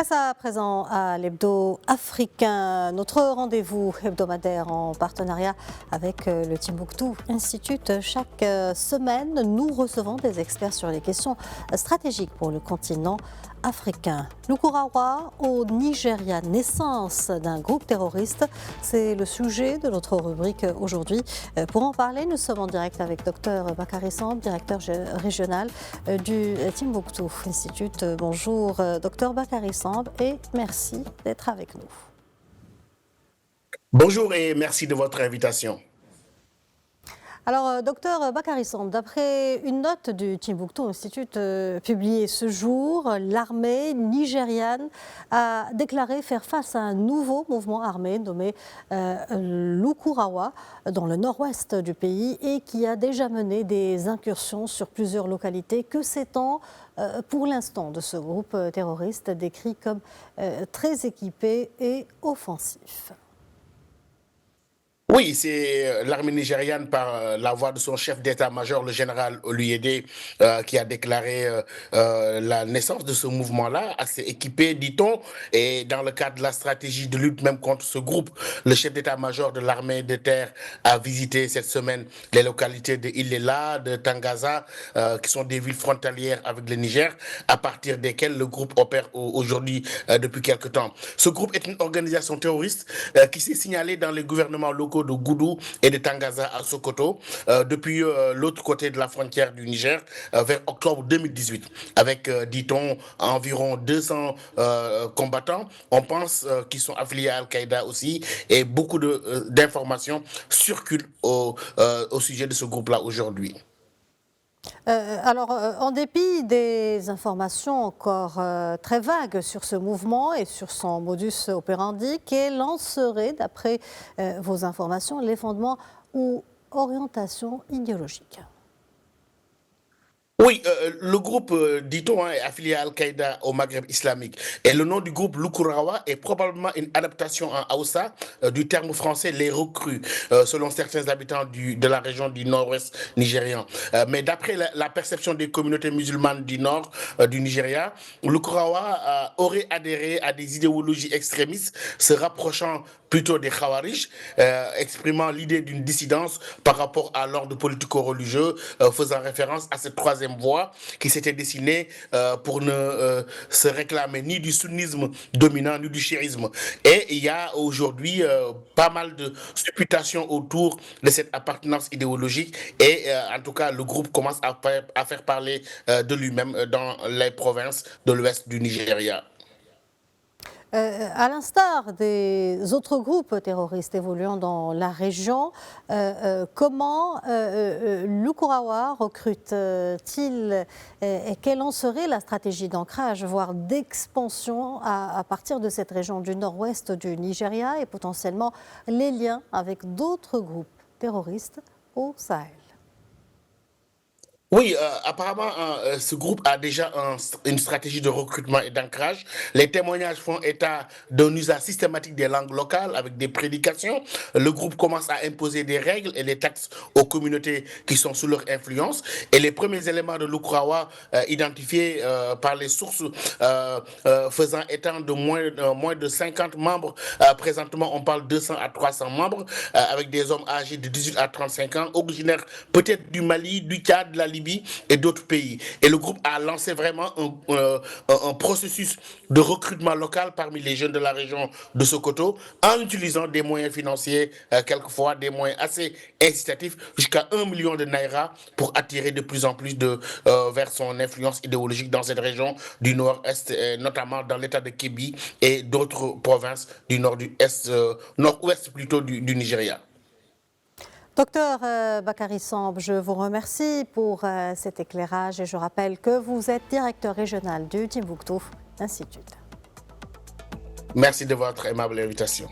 Place à présent à l'hebdo africain, notre rendez-vous hebdomadaire en partenariat avec le Timbuktu Institute. Chaque semaine, nous recevons des experts sur les questions stratégiques pour le continent africain. Lukurawa au Nigeria, naissance d'un groupe terroriste, c'est le sujet de notre rubrique aujourd'hui. Pour en parler, nous sommes en direct avec Dr Bakary Samb, directeur régional du Timbuktu Institute. Bonjour Dr Bakary Samb et merci d'être avec nous. Bonjour et merci de votre invitation. Alors, docteur Bakary Samb, d'après une note du Timbuktu Institute publiée ce jour, l'armée nigériane a déclaré faire face à un nouveau mouvement armé nommé Lukurawa dans le nord-ouest du pays et qui a déjà mené des incursions sur plusieurs localités. Que sait-on pour l'instant de ce groupe terroriste décrit comme très équipé et offensif ? Oui, c'est l'armée nigériane par la voix de son chef d'état-major, le général Oluyede, qui a déclaré la naissance de ce mouvement-là, assez équipé, dit-on, et dans le cadre de la stratégie de lutte même contre ce groupe, le chef d'état-major de l'armée de terre a visité cette semaine les localités de Ilela, de Tangaza, qui sont des villes frontalières avec le Niger, à partir desquelles le groupe opère aujourd'hui depuis quelque temps. Ce groupe est une organisation terroriste qui s'est signalée dans les gouvernements locaux de Goudou et de Tangaza à Sokoto depuis l'autre côté de la frontière du Niger vers octobre 2018 avec, dit-on, environ 200 combattants. On pense qu'ils sont affiliés à Al-Qaïda aussi et beaucoup d'informations circulent au sujet de ce groupe-là aujourd'hui. En dépit des informations encore très vagues sur ce mouvement et sur son modus operandi, quels en seraient, d'après vos informations, les fondements ou orientations idéologiques ? Oui, le groupe, dit-on, est affilié à Al-Qaïda au Maghreb islamique. Et le nom du groupe Lukurawa est probablement une adaptation en Hausa du terme français les recrues, selon certains habitants de la région du nord-ouest nigérian. Mais d'après la perception des communautés musulmanes du nord du Nigeria, Lukurawa aurait adhéré à des idéologies extrémistes se rapprochant plutôt des Khawarij, exprimant l'idée d'une dissidence par rapport à l'ordre politico-religieux, faisant référence à cette troisième voie qui s'était dessinée pour ne se réclamer ni du sunnisme dominant ni du chiisme. Et il y a aujourd'hui pas mal de supputations autour de cette appartenance idéologique et en tout cas le groupe commence à faire parler de lui-même dans les provinces de l'ouest du Nigeria. À l'instar des autres groupes terroristes évoluant dans la région, comment Lukurawa recrute-t-il et quelle en serait la stratégie d'ancrage, voire d'expansion à partir de cette région du nord-ouest du Nigeria et potentiellement les liens avec d'autres groupes terroristes au Sahel ? Oui, apparemment, ce groupe a déjà une stratégie de recrutement et d'ancrage. Les témoignages font état d'un usage systématique des langues locales avec des prédications. Le groupe commence à imposer des règles et des taxes aux communautés qui sont sous leur influence. Et les premiers éléments de Lukurawa identifiés par les sources faisant état de moins de 50 membres. Présentement, on parle de 200 à 300 membres avec des hommes âgés de 18 à 35 ans, originaires peut-être du Mali, du Tchad, de la Libye et d'autres pays. Et le groupe a lancé vraiment un processus de recrutement local parmi les jeunes de la région de Sokoto en utilisant des moyens financiers, quelquefois des moyens assez incitatifs, jusqu'à 1 million de naira pour attirer de plus en plus vers son influence idéologique dans cette région du nord-est, notamment dans l'état de Kebbi et d'autres provinces du nord-ouest plutôt du Nigeria. Docteur Bakary Samb, je vous remercie pour cet éclairage et je rappelle que vous êtes directeur régional du Timbuktu Institute. Merci de votre aimable invitation.